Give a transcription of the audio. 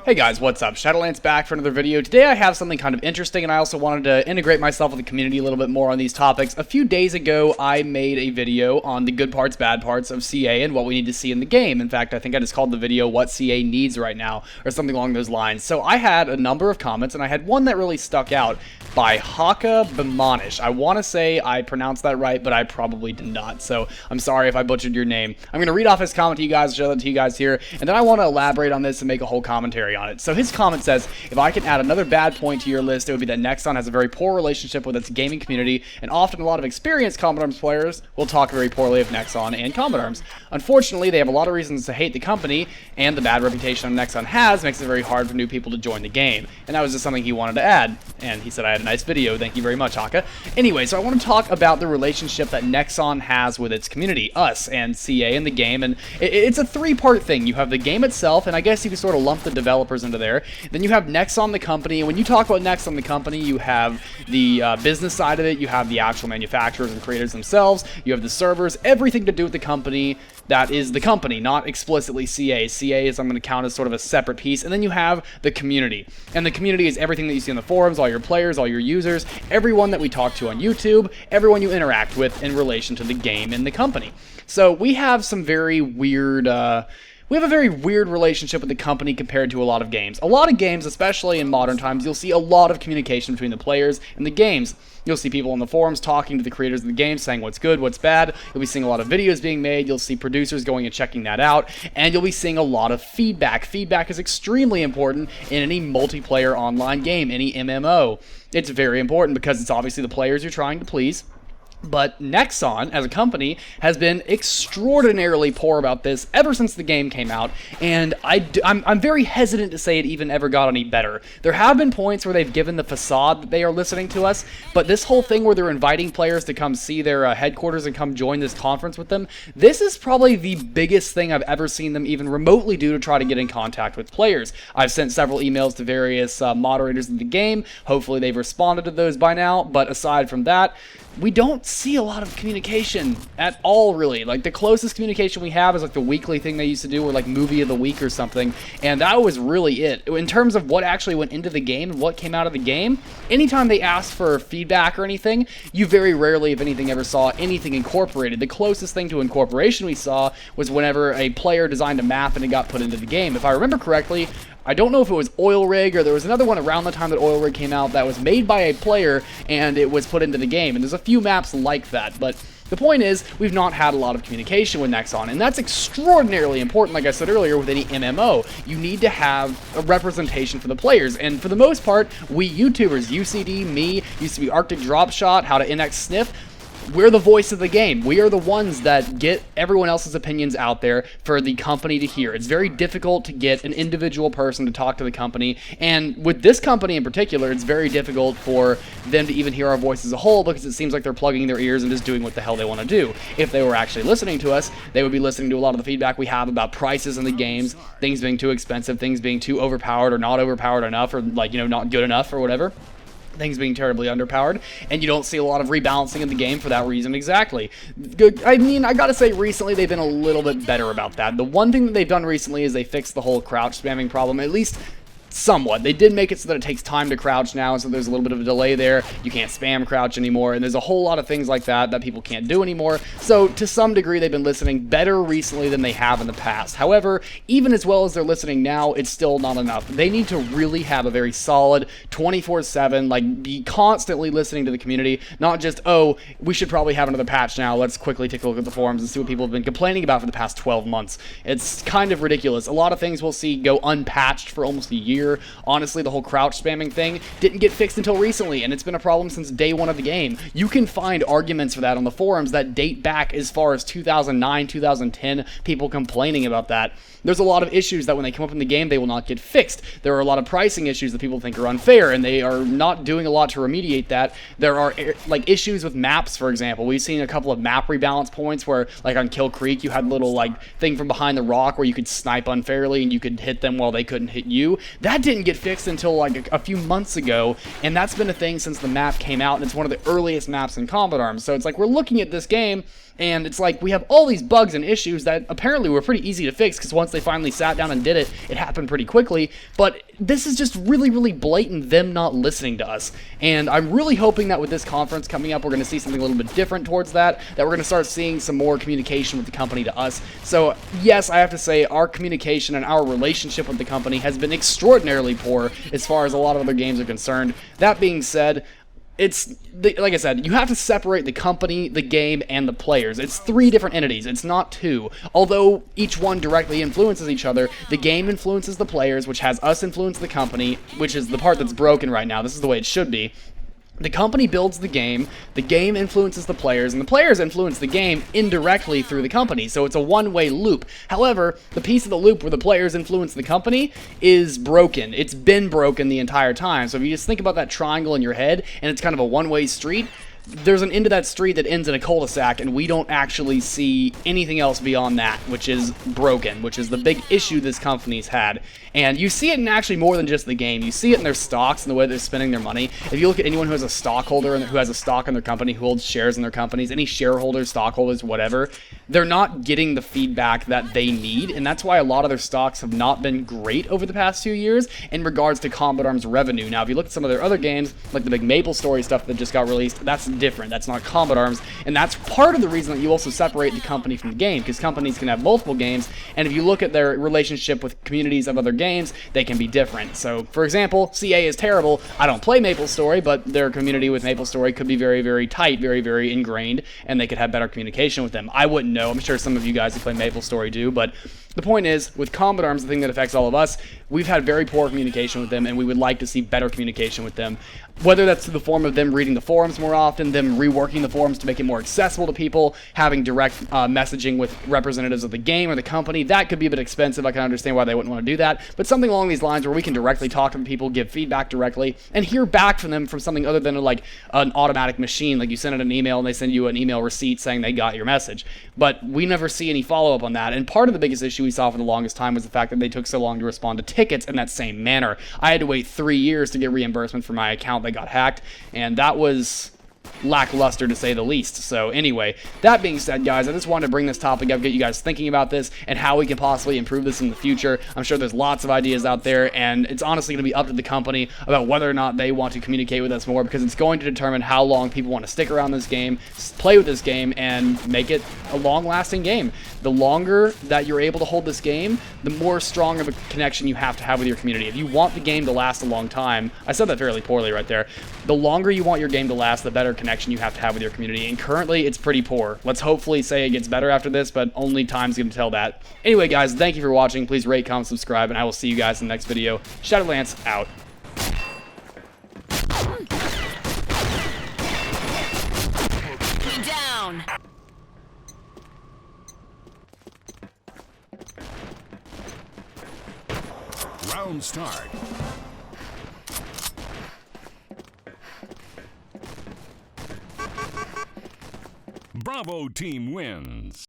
Hey guys, what's up? Shadolance back for another video. Today I have something kind of interesting, and I also wanted to integrate myself with the community a little bit more on these topics. A few days ago, I made a video on the good parts, bad parts of CA and what we need to see in the game. In fact, I think I just called the video What CA Needs Right Now, or something along those lines. So I had a number of comments, and I had one that really stuck out by Hakha Behmanesh. I want to say I pronounced that right, but I probably did not, so I'm sorry if I butchered your name. I'm going to read off his comment to you guys, show that to you guys here, and then I want to elaborate on this and make a whole commentary on it. So his comment says, if I can add another bad point to your list, it would be that Nexon has a very poor relationship with its gaming community, and often a lot of experienced Combat Arms players will talk very poorly of Nexon and Combat Arms. Unfortunately, they have a lot of reasons to hate the company, and the bad reputation Nexon has makes it very hard for new people to join the game. And that was just something he wanted to add, and he said I had a nice video. Thank you very much, Hakha. Anyway, so I want to talk about the relationship that Nexon has with its community, us, and CA in the game, and it's a three-part thing. You have the game itself, and I guess you can sort of lump the developers into there. Then you have Nexon the company, and when you talk about Nexon the company, you have the business side of it, you have the actual manufacturers and creators themselves, you have the servers, everything to do with the company that is the company, not explicitly CA. CA is, I'm going to count as sort of a separate piece, and then you have the community. And the community is everything that you see on the forums, all your players, all your users, everyone that we talk to on YouTube, everyone you interact with in relation to the game and the company. So we have some very weird... We have a very weird relationship with the company compared to a lot of games. A lot of games, especially in modern times, you'll see a lot of communication between the players and the games. You'll see people on the forums talking to the creators of the game, saying what's good, what's bad. You'll be seeing a lot of videos being made. You'll see producers going and checking that out. And you'll be seeing a lot of feedback. Feedback is extremely important in any multiplayer online game, any MMO. It's very important because it's obviously the players you're trying to please. But Nexon, as a company, has been extraordinarily poor about this ever since the game came out, and I'm very hesitant to say it even ever got any better. There have been points where they've given the facade that they are listening to us, but this whole thing where they're inviting players to come see their headquarters and come join this conference with them, this is probably the biggest thing I've ever seen them even remotely do to try to get in contact with players. I've sent several emails to various moderators of the game. Hopefully they've responded to those by now, but aside from that, we don't see a lot of communication at all, really. Like, the closest communication we have is like the weekly thing they used to do, or like movie of the week or something, and that was really it. In terms of what actually went into the game and what came out of the game, anytime they asked for feedback or anything, you very rarely, if anything, ever saw anything incorporated. The closest thing to incorporation we saw was whenever a player designed a map and it got put into the game. If I remember correctly, I don't know if it was Oil Rig, or there was another one around the time that Oil Rig came out that was made by a player and it was put into the game. And there's a few maps like that, but the point is, we've not had a lot of communication with Nexon, and that's extraordinarily important, like I said earlier, with any MMO. You need to have a representation for the players, and for the most part, we YouTubers, UCD, me, used to be Arctic Dropshot, How to NX Sniff, we're the voice of the game. We are the ones that get everyone else's opinions out there for the company to hear. It's very difficult to get an individual person to talk to the company, and with this company in particular, it's very difficult for them to even hear our voice as a whole, because it seems like they're plugging their ears and just doing what the hell they want to do. If they were actually listening to us, they would be listening to a lot of the feedback we have about prices in the games, things being too expensive, things being too overpowered or not overpowered enough, or like, you know, not good enough or whatever. Things being terribly underpowered, and you don't see a lot of rebalancing in the game for that reason exactly. I mean, I gotta say, recently they've been a little bit better about that. The one thing that they've done recently is they fixed the whole crouch spamming problem, at least somewhat. They did make it so that it takes time to crouch now, so there's a little bit of a delay there. You can't spam crouch anymore, and there's a whole lot of things like that that people can't do anymore. So to some degree, they've been listening better recently than they have in the past. However, even as well as they're listening now, it's still not enough. They need to really have a very solid 24/7, like, be constantly listening to the community, not just, oh, we should probably have another patch now, let's quickly take a look at the forums and see what people have been complaining about for the past 12 months. It's kind of ridiculous. A lot of things we'll see go unpatched for almost a year. Honestly, the whole crouch spamming thing didn't get fixed until recently, and it's been a problem since day one of the game. You can find arguments for that on the forums that date back as far as 2009, 2010, people complaining about that. There's a lot of issues that when they come up in the game, they will not get fixed. There are a lot of pricing issues that people think are unfair, and they are not doing a lot to remediate that. There are, like, issues with maps, for example. We've seen a couple of map rebalance points where, like on Kill Creek, you had a little, like, thing from behind the rock where you could snipe unfairly and you could hit them while they couldn't hit you. That That didn't get fixed until like a few months ago, and that's been a thing since the map came out, and it's one of the earliest maps in Combat Arms. So it's like we're looking at this game, and it's like we have all these bugs and issues that apparently were pretty easy to fix, because once they finally sat down and did it, it happened pretty quickly. But this is just really, really blatant them not listening to us. And I'm really hoping that with this conference coming up, we're going to see something a little bit different towards that we're going to start seeing some more communication with the company to us. So yes, I have to say our communication and our relationship with the company has been extraordinarily poor as far as a lot of other games are concerned. That being said, like I said, you have to separate the company, the game, and the players. It's 3 different entities. It's not 2. Although each one directly influences each other, the game influences the players, which has us influence the company, which is the part that's broken right now. This is the way it should be. The company builds the game influences the players, and the players influence the game indirectly through the company, so it's a one-way loop. However, the piece of the loop where the players influence the company is broken. It's been broken the entire time, so if you just think about that triangle in your head, and it's kind of a one-way street, there's an end to that street that ends in a cul-de-sac, and we don't actually see anything else beyond that, which is broken, which is the big issue this company's had. And you see it in actually more than just the game. You see it in their stocks and the way they're spending their money. If you look at anyone who has a stockholder and who has a stock in their company, who holds shares in their companies, any shareholders, stockholders, whatever, they're not getting the feedback that they need, and that's why a lot of their stocks have not been great over the past few years in regards to Combat Arms revenue. Now, if you look at some of their other games, like the big Maple Story stuff that just got released, that's different. That's not Combat Arms, and that's part of the reason that you also separate the company from the game, because companies can have multiple games, and if you look at their relationship with communities of other games, they can be different. So, for example, CA is terrible. I don't play Maple Story, but their community with Maple Story could be very, very tight, very, very ingrained, and they could have better communication with them. I wouldn't know. I'm sure some of you guys who play Maple Story do, but the point is, with Combat Arms, the thing that affects all of us, we've had very poor communication with them, and we would like to see better communication with them. Whether that's through the form of them reading the forums more often, them reworking the forums to make it more accessible to people, having direct messaging with representatives of the game or the company, that could be a bit expensive. I can understand why they wouldn't want to do that, but something along these lines where we can directly talk to people, give feedback directly, and hear back from them from something other than like an automatic machine, like you send it an email and they send you an email receipt saying they got your message. But we never see any follow-up on that, and part of the biggest issue we saw for the longest time was the fact that they took so long to respond to tickets in that same manner. I had to wait 3 years to get reimbursement for my account that got hacked, and that was lackluster to say the least. So anyway, that being said, guys, I just wanted to bring this topic up, get you guys thinking about this and how we can possibly improve this in the future. I'm sure there's lots of ideas out there, and it's honestly going to be up to the company about whether or not they want to communicate with us more, because it's going to determine how long people want to stick around this game, play with this game, and make it a long-lasting game. The longer that you're able to hold this game, the more strong of a connection you have to have with your community. If you want the game to last a long time, I said that fairly poorly right there, the longer you want your game to last, the better connection you have to have with your community, and currently it's pretty poor. Let's hopefully say it gets better after this, but only time's going to tell that. Anyway, guys, thank you for watching. Please rate, comment, subscribe, and I will see you guys in the next video. Shadolance out. Down. Round start. Bravo team wins.